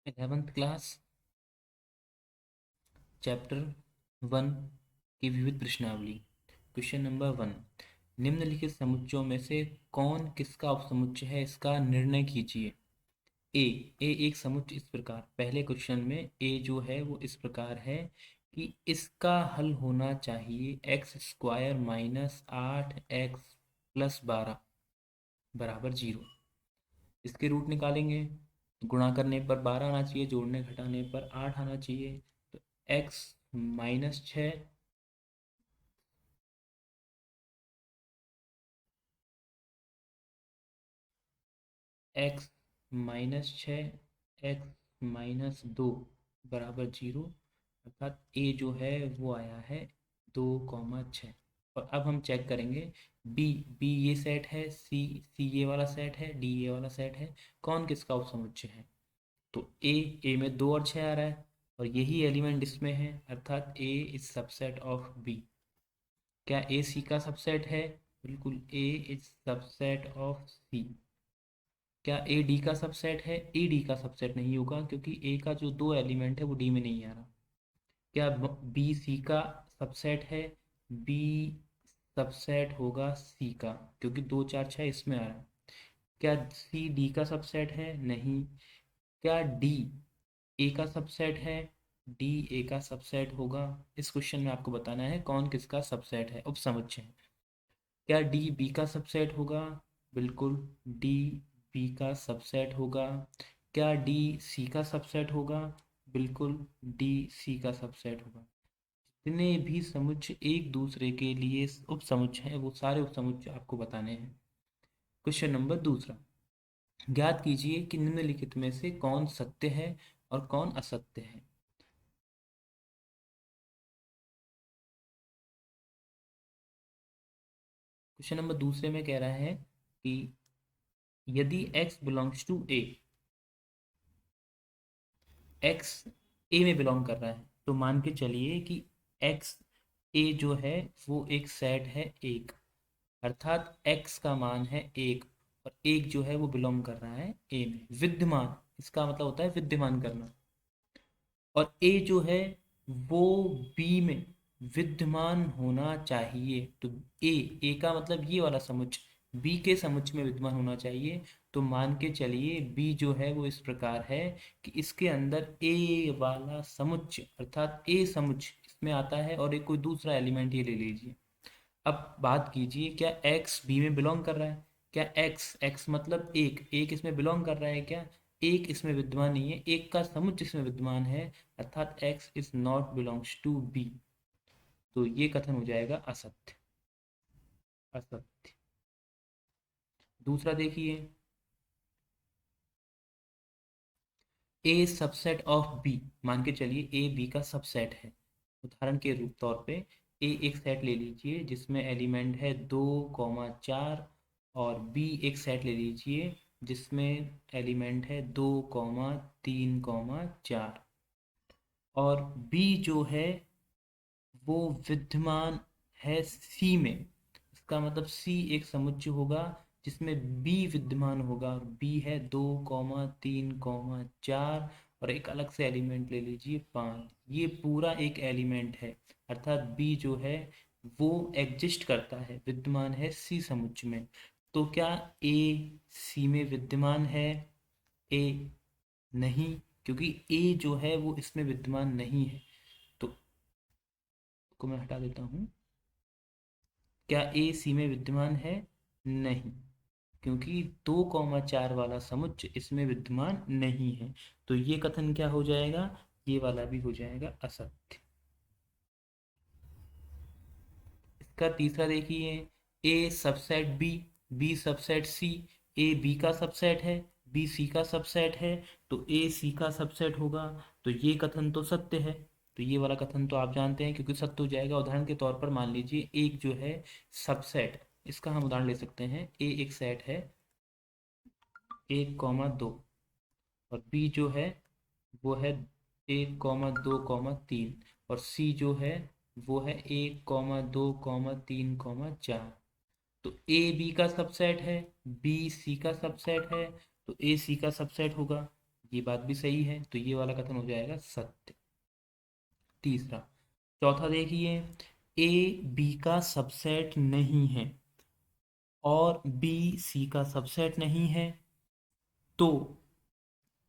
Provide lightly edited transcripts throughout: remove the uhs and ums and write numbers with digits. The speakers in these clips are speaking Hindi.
11th क्लास चैप्टर 1 की विविध प्रश्नावली। क्वेश्चन नंबर 1, निम्नलिखित समुच्चयों में से कौन किसका उपसमुच्चय है, इसका निर्णय कीजिए। ए ए एक समुच्चय इस प्रकार, पहले क्वेश्चन में ए जो है वो इस प्रकार है कि इसका हल होना चाहिए x square minus 8x plus 12 बराबर 0। इसके रूट निकालेंगे, गुणा करने पर 12 आना चाहिए, जोड़ने घटाने पर 8 आना चाहिए। तो x minus 6 x minus 6 x minus 2 बराबर 0, अर्थात a जो है वो आया है 2,6। और अब हम चेक करेंगे b ये सेट है, c ये वाला सेट है, d ये वाला सेट है, कौन किसका उपसमुच्चय है। तो ए में 2 और 6 आ रहा है और यही एलिमेंट इसमें है, अर्थात ए इज सबसेट ऑफ बी। क्या ए सी का सबसेट है? बिल्कुल, ए इज सबसेट ऑफ सी। क्या ए डी का सबसेट है? ए डी का सबसेट नहीं होगा, क्योंकि ए का जो 2 एलिमेंट है वो डी में नहीं आ रहा। क्या बी सी का सबसेट है? बी सबसेट होगा सी का, क्योंकि 2 4 6 इसमें आ रहा है। क्या सी डी का सबसेट है? नहीं। क्या डी ए का सबसेट है? डी ए का सबसेट होगा। इस क्वेश्चन में आपको बताना है कौन किसका सबसेट है, उपसमुच्चय है। क्या डी बी का सबसेट होगा? बिल्कुल, डी बी का सबसेट होगा। क्या डी सी का सबसेट होगा? बिल्कुल, डी सी का सबसेट होगा। जितने भी समुच्चय एक दूसरे के लिए उपसमुच्चय हैं वो सारे उपसमुच्चय आपको बताने हैं। क्वेश्चन नंबर दूसरा, ज्ञात कीजिए कि निम्नलिखित में से कौन सत्य है और कौन असत्य है। क्वेश्चन नंबर दूसरे में कह रहा है कि यदि x belongs to A, x A में बिलोंग कर रहा है, तो मान के चलिए कि x ए जो है वो एक सेट है एक, अर्थात x का मान है एक और एक जो है वो बिलोंग कर रहा है ए में, विद्यमान, इसका मतलब होता है विद्यमान करना। और ए जो है वो बी में विद्यमान होना चाहिए। तो ए का मतलब ये वाला समुच्चय बी के समुच्चय में विद्यमान होना चाहिए। तो मान के चलिए बी जो है वो इस प्रकार है कि इसके अंदर ए वाला समुच्चय अर्थात ए समुच्चय इसमें आता है और एक कोई दूसरा एलिमेंट ये ले लीजिए। अब बात कीजिए, क्या एक्स बी में बिलोंग कर रहा है? क्या एक्स एक्स मतलब एक एक इसमें बिलोंग कर रहा है क्या? एक इसमें विद्यमान नहीं है, एक का समुच्चय इसमें विद्यमान है, अर्थात x is not belongs to B. तो ये कथन हो जाएगा असत्य। असत्य। दूसरा देखिए, ए सबसेट ऑफ बी, मान के चलिए ए बी का सबसेट है। उदाहरण के रूप तौर पे ए एक सेट ले लीजिए जिसमें एलिमेंट है 2,4 और बी एक सेट ले लीजिए जिसमें एलिमेंट है 2,3,4। और बी जो है वो विद्यमान है सी में, इसका मतलब सी एक समुच्चय होगा जिसमें बी विद्यमान होगा। बी है 2,3,4 और एक अलग से एलिमेंट ले लीजिए 5, ये पूरा एक एलिमेंट है, अर्थात बी जो है वो एग्जिस्ट करता है, विद्यमान है सी समुच्चय में। तो क्या ए सी में विद्यमान है? ए नहीं, क्योंकि ए जो है वो इसमें विद्यमान नहीं है। तो को मैं हटा देता हूँ। क्या ए सी में विद्यमान है? नहीं, क्योंकि 2,4 वाला समुच्चय इसमें विद्यमान नहीं है। तो ये कथन क्या हो जाएगा? ये वाला भी हो जाएगा असत्य। इसका तीसरा देखिए, A subset B, B subset C, A B का सबसेट है, बी सी का सबसेट है, तो ए सी का सबसेट होगा। तो ये कथन तो सत्य है। तो ये वाला कथन तो आप जानते हैं क्योंकि सत्य हो जाएगा। उदाहरण के तौर पर मान लीजिए एक जो है सबसेट, इसका हम उदाहरण ले सकते हैं। ए एक सेट है 1,2 और बी जो है वो है 1,2,3 और सी जो है वो है 1,2,3,4। तो ए बी का सबसेट है, बी सी का सबसेट है, तो ए सी का सबसेट होगा। ये बात भी सही है, तो ये वाला कथन हो जाएगा सत्य। तीसरा, चौथा देखिए, ए बी का सबसेट नहीं है और बी सी का सबसेट नहीं है, तो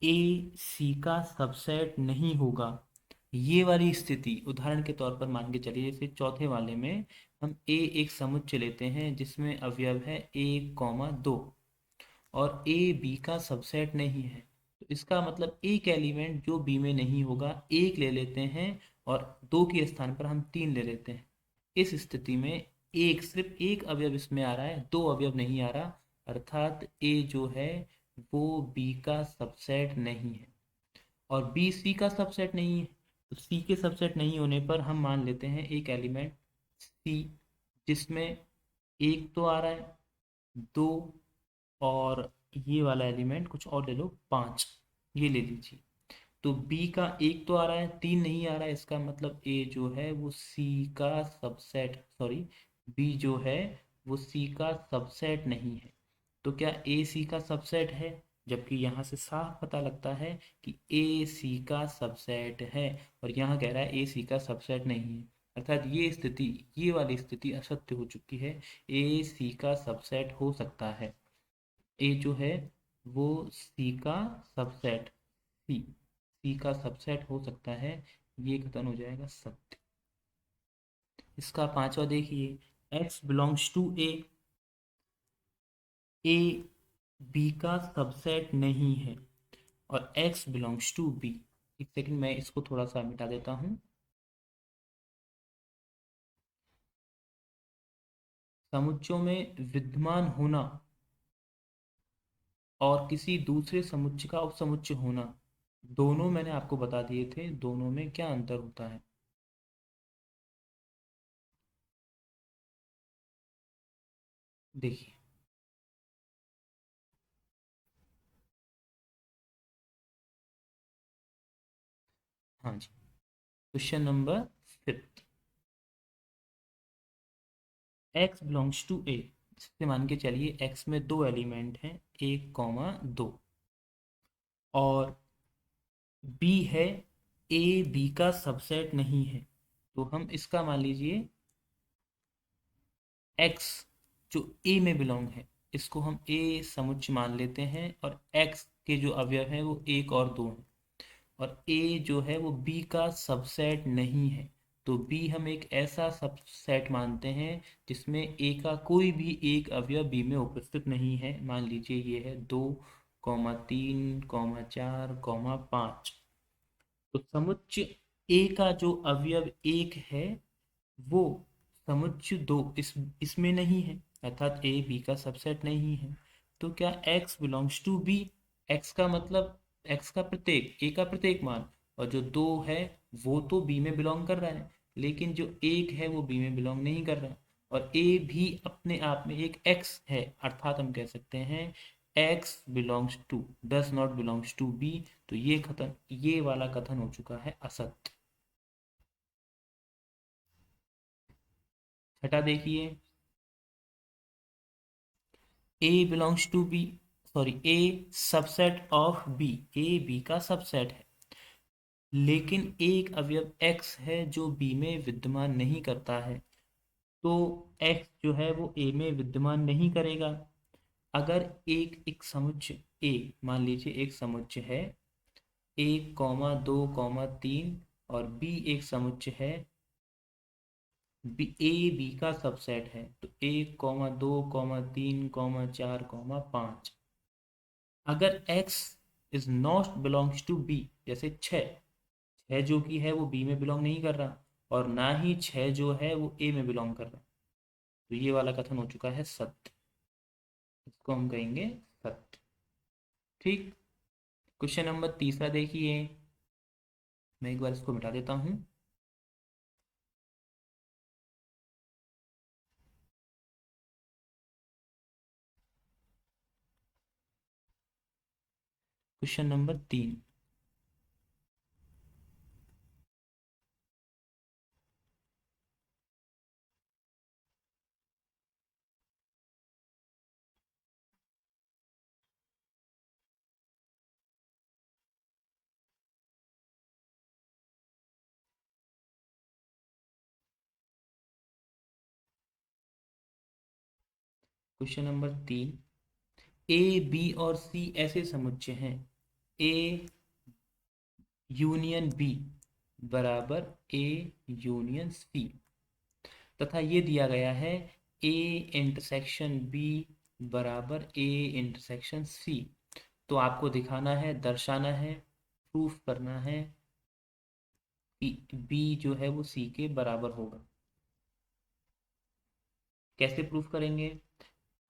ए सी का सबसेट नहीं होगा। ये वाली स्थिति उदाहरण के तौर पर मान के चलिए, जैसे चौथे वाले में हम ए एक समुच्चय लेते हैं जिसमें अवयव है 1, 2 और ए बी का सबसेट नहीं है, तो इसका मतलब एक एलिमेंट जो बी में नहीं होगा एक ले लेते हैं और 2 के स्थान पर हम 3 ले लेते हैं। इस स्थिति में एक सिर्फ एक अवयव इसमें आ रहा है, 2 अवयव नहीं आ रहा, अर्थात ए जो है वो बी का सबसेट नहीं है। और बी सी का सबसेट नहीं है, तो सी के सबसेट नहीं होने पर हम मान लेते हैं एक एलिमेंट सी जिसमें एक तो आ रहा है, 2 और ये वाला एलिमेंट कुछ और ले लो 5, ये ले लीजिए। तो बी का एक तो आ रहा है, 3 नहीं आ रहा है, इसका मतलब ए जो है वो सी का सबसेट, सॉरी, बी जो है वो सी का सबसेट नहीं है। तो क्या ए सी का सबसेट है? जबकि यहाँ से साफ पता लगता है कि ए सी का सबसेट है, और यहाँ कह रहा है ए सी का सबसेट नहीं है, अर्थात ये स्थिति, ये वाली स्थिति असत्य हो चुकी है। ए सी का सबसेट हो सकता है, ए जो है वो सी का सबसेट, सी का सबसेट हो सकता है, ये कथन हो जाएगा सत्य। इसका पांचवा देखिए, x belongs to A B का सबसेट नहीं है और x बिलोंग्स टू बी। एक सेकंड, मैं इसको थोड़ा सा मिटा देता हूँ। समुच्चयों में विद्यमान होना और किसी दूसरे समुच्चय का उपसमुच्चय होना, दोनों मैंने आपको बता दिए थे, दोनों में क्या अंतर होता है। देखिए, हाँ जी, question number 5, x belongs to A, इससे मान के चलिए x में 2 एलिमेंट हैं, 1, 2, और b है ए बी का सबसेट नहीं है, तो हम इसका मान लीजिए x जो a में बिलोंग है, इसको हम a समुच्चय मान लेते हैं, और x के जो अवयव हैं वो 1 और 2 हैं, और a जो है वो b का सबसेट नहीं है, तो b हम एक ऐसा सबसेट मानते हैं जिसमें a का कोई भी एक अवयव b में उपस्थित नहीं है। मान लीजिए ये है 2, 3, 4, 5, तो समुच्चय a का जो अवयव 1 है वो समुच्चय 2 इसमें नहीं है, अर्थात ए बी का सबसेट नहीं है। तो क्या x belongs to B, x का मतलब x का प्रत्येक, a का प्रत्येक मान, और जो 2 है वो तो b में बिलोंग कर रहा है, लेकिन जो 1 है वो b में बिलोंग नहीं कर रहा, और a भी अपने आप में एक x है, अर्थात हम कह सकते हैं x belongs to, does not belongs to b। तो ये कथन, ये वाला कथन हो चुका है असत्य। छठा देखिए, A belongs to B, sorry, A subset of B, A B का सबसेट है, लेकिन एक अवयव x है जो b में विद्यमान नहीं करता है, तो x जो है वो a में विद्यमान नहीं करेगा। अगर एक एक समुच्चय a, मान लीजिए एक समुच्चय है 1, 2, 3, और b एक समुच्चय है बी, ए बी का सबसेट है, तो 1, 2, 3, 4, 5। अगर x is not belongs to B, जैसे 6 जो कि है वो बी में बिलोंग नहीं कर रहा, और ना ही 6 जो है वो ए में बिलोंग कर रहा, तो ये वाला कथन हो चुका है सत्य, इसको हम कहेंगे सत्य। ठीक, क्वेश्चन नंबर तीसरा देखिए, मैं एक बार इसको मिटा देता हूँ। Question number 3, question number 3, A B और सी ऐसे समुच्चय हैं, ए यूनियन बी बराबर ए यूनियन सी, तथा ये दिया गया है ए इंटरसेक्शन बी बराबर ए इंटरसेक्शन सी। तो आपको दिखाना है, दर्शाना है, प्रूफ करना है कि बी जो है वो सी के बराबर होगा। कैसे प्रूफ करेंगे?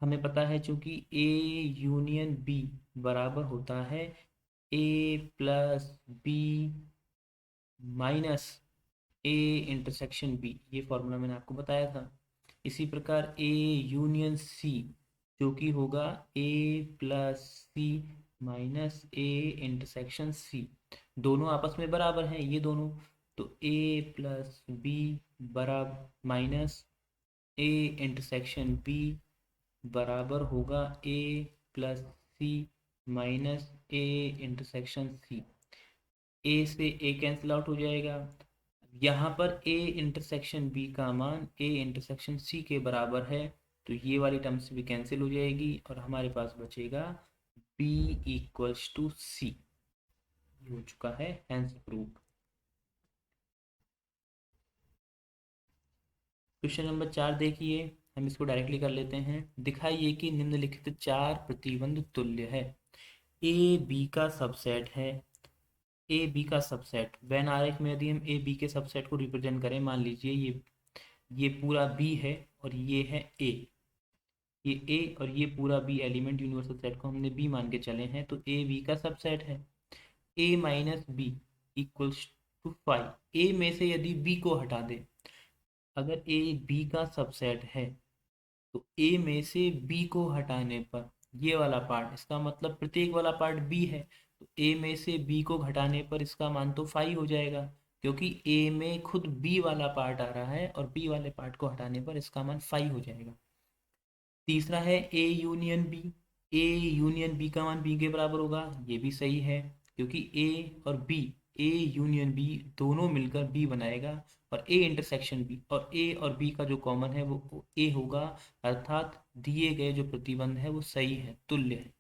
हमें पता है चूंकि ए यूनियन बी बराबर होता है A plus B minus A intersection B, ये फॉर्मूला मैंने आपको बताया था। इसी प्रकार ए यूनियन सी जो कि होगा A plus C minus A intersection C, दोनों आपस में बराबर हैं ये दोनों। तो ए प्लस बी बराबर माइनस ए इंटरसेक्शन बी बराबर होगा A plus C minus A intersection C. A से ए कैंसिल आउट हो जाएगा। यहाँ पर ए इंटरसेक्शन बी का मान ए इंटरसेक्शन सी के बराबर है, तो ये वाली टर्म्स भी कैंसिल हो जाएगी और हमारे पास बचेगा बी इक्वल्स टू सी। हो चुका है, हेंस प्रूफ। क्वेश्चन नंबर 4 देखिए, हम इसको डायरेक्टली कर लेते हैं। दिखाइए कि निम्नलिखित चार प्रतिबंध तुल्य है। ए बी का सबसेट है, ए बी का सबसेट वेन आरेख में यदि हम ए बी के सबसेट को रिप्रेजेंट करें, मान लीजिए ये पूरा बी है और ये है ए, ये ए और ये पूरा बी एलिमेंट यूनिवर्सल सेट को हमने बी मान के चले हैं, तो ए बी का सबसेट है। ए माइनस बी इक्वल्स टू 5। ए में से यदि बी को हटा दे, अगर ए बी का सबसेट है तो ए में से बी को हटाने पर ये वाला पार्ट, इसका मतलब प्रत्येक वाला पार्ट बी है, तो ए में से बी को घटाने पर इसका मान तो 5 हो जाएगा, क्योंकि ए में खुद बी वाला पार्ट आ रहा है और बी वाले पार्ट को हटाने पर इसका मान 5 हो जाएगा। तीसरा है A union B, A union B का मान बी के बराबर होगा, ये भी सही है, क्योंकि ए और बी, ए यूनियन बी दोनों मिलकर बी बनाएगा, और ए इंटरसेक्शन बी और ए और बी का जो कॉमन है वो ए होगा, अर्थात दिए गए जो प्रतिबंध है वो सही है, तुल्य है।